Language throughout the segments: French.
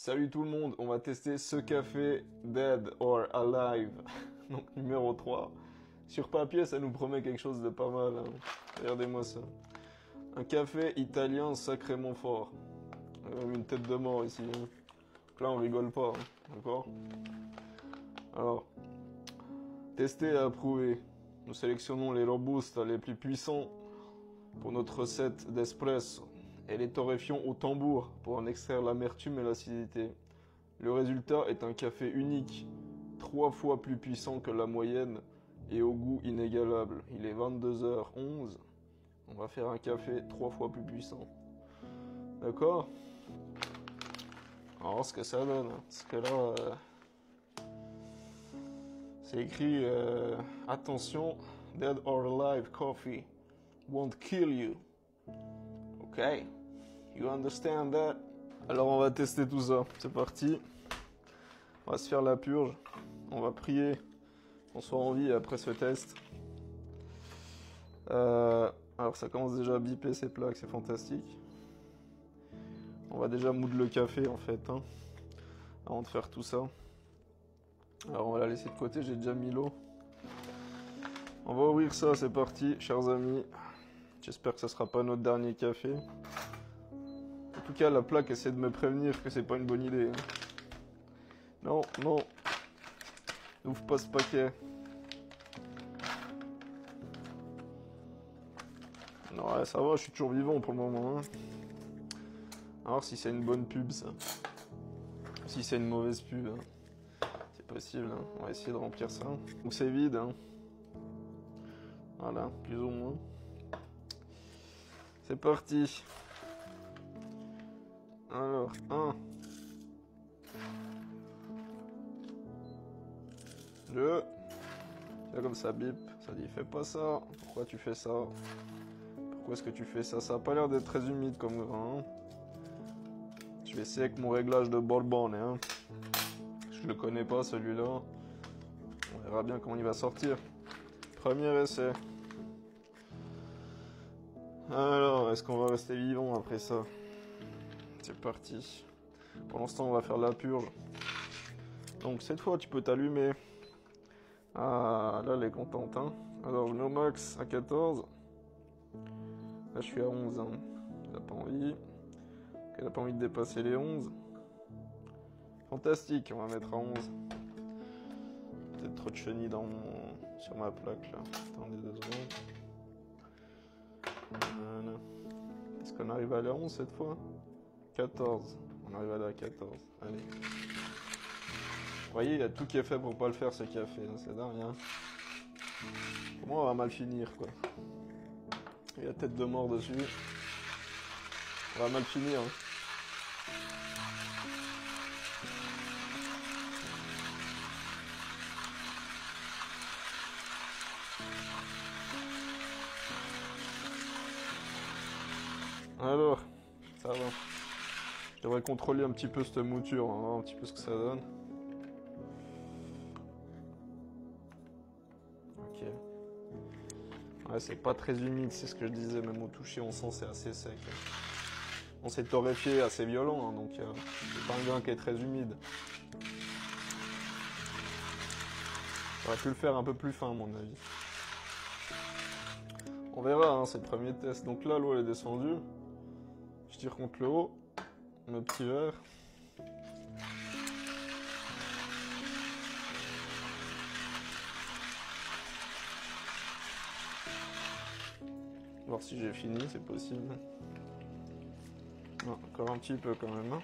Salut tout le monde, on va tester ce café Dead or Alive, donc numéro 3. Sur papier, ça nous promet quelque chose de pas mal, hein. Regardez-moi ça. Un café italien sacrément fort. Il y a même une tête de mort ici, hein. Donc là, on rigole pas, hein. D'accord? Alors, tester et approuver. Nous sélectionnons les robustas les plus puissants pour notre recette d'espresso et les torréfions au tambour pour en extraire l'amertume et l'acidité. Le résultat est un café unique, 3 fois plus puissant que la moyenne et au goût inégalable. Il est 22h11. On va faire un café 3 fois plus puissant. D'accord? Alors, ce que ça donne, hein. Parce que là, c'est écrit attention, Dead or Alive coffee won't kill you. Ok? You understand that? Alors, on va tester tout ça. C'est parti. On va se faire la purge. On va prier qu'on soit en vie après ce test. Alors ça commence déjà à biper ces plaques, c'est fantastique. On va déjà moudre le café en fait, hein, avant de faire tout ça. Alors on va la laisser de côté, j'ai déjà mis l'eau. On va ouvrir ça, c'est parti, chers amis. J'espère que ça sera pas notre dernier café. En tout cas, la plaque essaie de me prévenir que c'est pas une bonne idée, hein. Non, non. N'ouvre pas ce paquet. Non, ouais, ça va, je suis toujours vivant pour le moment, hein. A voir si c'est une bonne pub, ça. Si c'est une mauvaise pub, hein. C'est possible, hein. On va essayer de remplir ça. Donc c'est vide, hein. Voilà, plus ou moins. C'est parti. Alors, 1. 2. Là, comme ça bip, ça dit fais pas ça. Pourquoi tu fais ça? Pourquoi est-ce que tu fais ça? Ça a pas l'air d'être très humide comme grain, hein. Je vais essayer avec mon réglage de Bourbon, hein. Je le connais pas celui-là. On verra bien comment il va sortir. Premier essai. Alors, est-ce qu'on va rester vivant après ça? C'est parti. Pour l'instant, on va faire la purge. Donc cette fois, tu peux t'allumer. Ah, là, elle est contente, hein. Alors, no max à 14. Là, je suis à 11, hein. Elle a pas envie. Elle a pas envie de dépasser les 11. Fantastique, on va mettre à 11. Peut-être trop de chenilles sur ma plaque, là. Attendez 2 secondes. Voilà. Est-ce qu'on arrive à aller à 11 cette fois? 14. On arrive à aller à 14. Allez. Vous voyez, il y a tout qui est fait pour pas le faire ce café, hein. C'est dingue, hein. Comment on va mal finir, quoi. Il y a tête de mort dessus. On va mal finir, hein. Alors, ça va. Je devrais contrôler un petit peu cette mouture, on va voir un petit peu ce que ça donne. Ok. Ouais, c'est pas très humide, c'est ce que je disais, même au toucher, on sent c'est assez sec. On s'est torréfié assez violent, hein, donc c'est pas un grain qui est très humide. J'aurais pu le faire un peu plus fin, à mon avis. On verra, hein, c'est le premier test. Donc là, l'eau elle est descendue. Je tire contre le haut. Mon petit verre. Voir si j'ai fini, c'est possible. Non, encore un petit peu quand même, hein.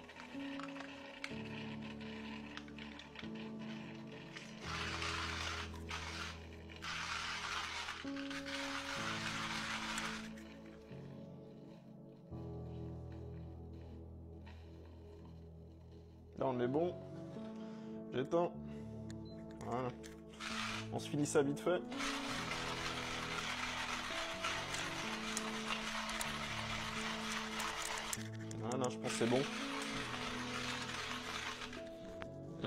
Là on est bon. J'éteins. Voilà. On se finit ça vite fait. Voilà, je pense que c'est bon.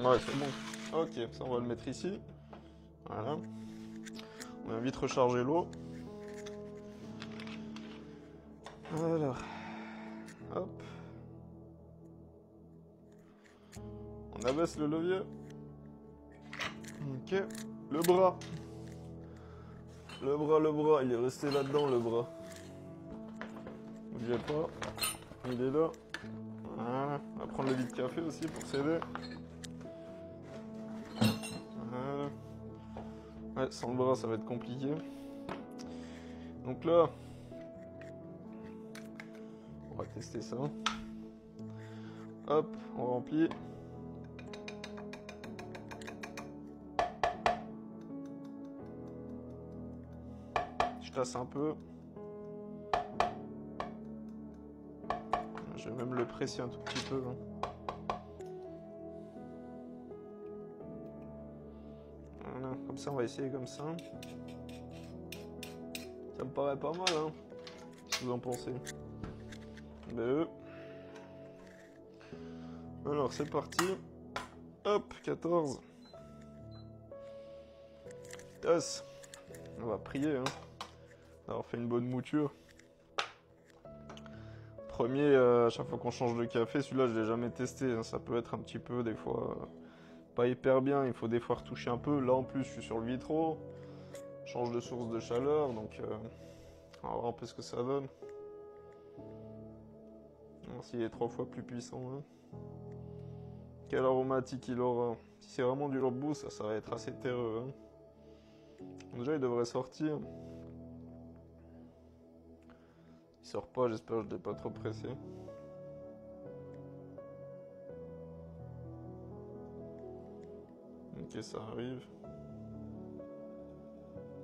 Ouais, c'est bon. Ok, ça on va le mettre ici. Voilà. On va vite recharger l'eau. Alors. Hop. On abaisse le levier. Ok. Le bras. Le bras. Il est resté là-dedans, le bras. N'oubliez pas. Il est là. Voilà. On va prendre le lit de café aussi pour s'aider. Voilà. Ouais, sans le bras, ça va être compliqué. Donc là, on va tester ça. Hop, on remplit. Je tasse un peu. Je vais même le presser un tout petit peu. Voilà, comme ça on va essayer comme ça. Ça me paraît pas mal, hein. Qu'est-ce que vous en pensez? Alors c'est parti. Hop, 14. Tasse. On va prier, hein, d'avoir fait une bonne mouture. Premier, à chaque fois qu'on change de café, celui-là je l'ai jamais testé, hein. Ça peut être un petit peu des fois pas hyper bien, il faut des fois retoucher un peu. Là en plus je suis sur le vitraux, change de source de chaleur, donc on va voir un peu ce que ça donne. Voir s'il est 3 fois plus puissant, hein. Quel aromatique il aura. Si c'est vraiment du Robusta, ça va être assez terreux, hein. Déjà il devrait sortir. Il sort pas, j'espère que je l'ai pas trop pressé. Ok, ça arrive.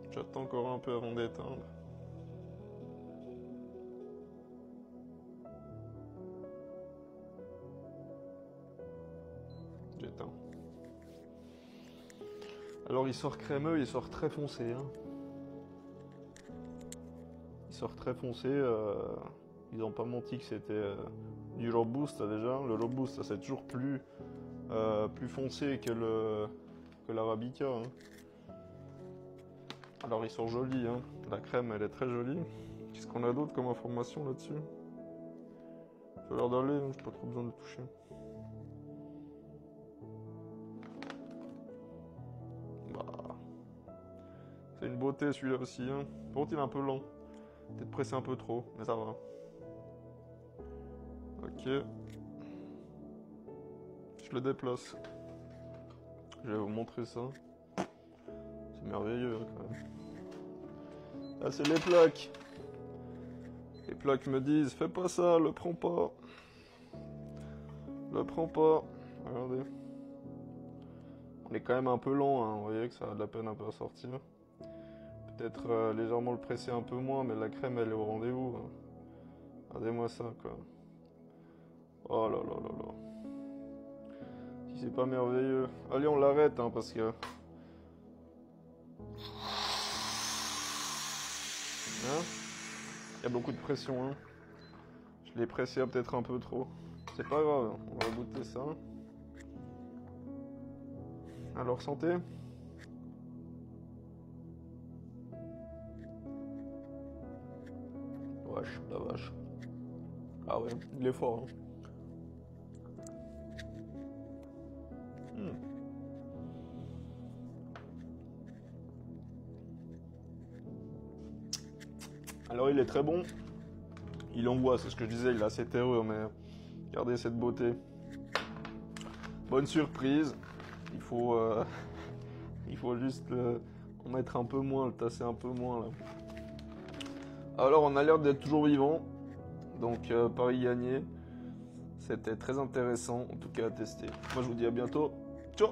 J'attends encore un peu avant d'éteindre. J'éteins. Alors il sort crémeux, il sort très foncé, hein. Il sort très foncé. Ils n'ont pas menti que c'était du Robusta déjà. Le Robusta c'est toujours plus foncé que l'Arabica, hein. Alors ils sont jolis, hein. La crème elle est très jolie. Qu'est-ce qu'on a d'autre comme information là-dessus? Ça a l'air d'aller, hein. J'ai pas trop besoin de toucher. Bah, c'est une beauté celui-là aussi, hein. Par contre il est un peu lent. Peut-être pressé un peu trop, mais ça va. Ok. Je le déplace. Je vais vous montrer ça. C'est merveilleux, hein, quand même. Ah, c'est les plaques. Les plaques me disent, fais pas ça, le prends pas. Le prends pas. Regardez. On est quand même un peu lent, hein. Vous voyez que ça a de la peine un peu à sortir. Peut-être légèrement le presser un peu moins, mais la crème elle est au rendez-vous, hein. Regardez-moi ça, quoi. Oh là là là là. Si c'est pas merveilleux. Allez, on l'arrête, hein, parce que... Hein? Il y a beaucoup de pression, hein. Je l'ai pressé peut-être un peu trop. C'est pas grave, hein. On va goûter ça. Alors, santé. Wesh, la vache. Ah ouais, il est fort, hein. Alors il est très bon. Il envoie, c'est ce que je disais, il est assez terreux, mais regardez cette beauté. Bonne surprise. Il faut juste en mettre un peu moins, le tasser un peu moins là. Alors on a l'air d'être toujours vivant. Donc pari gagné. C'était très intéressant en tout cas à tester. Moi je vous dis à bientôt. Ciao.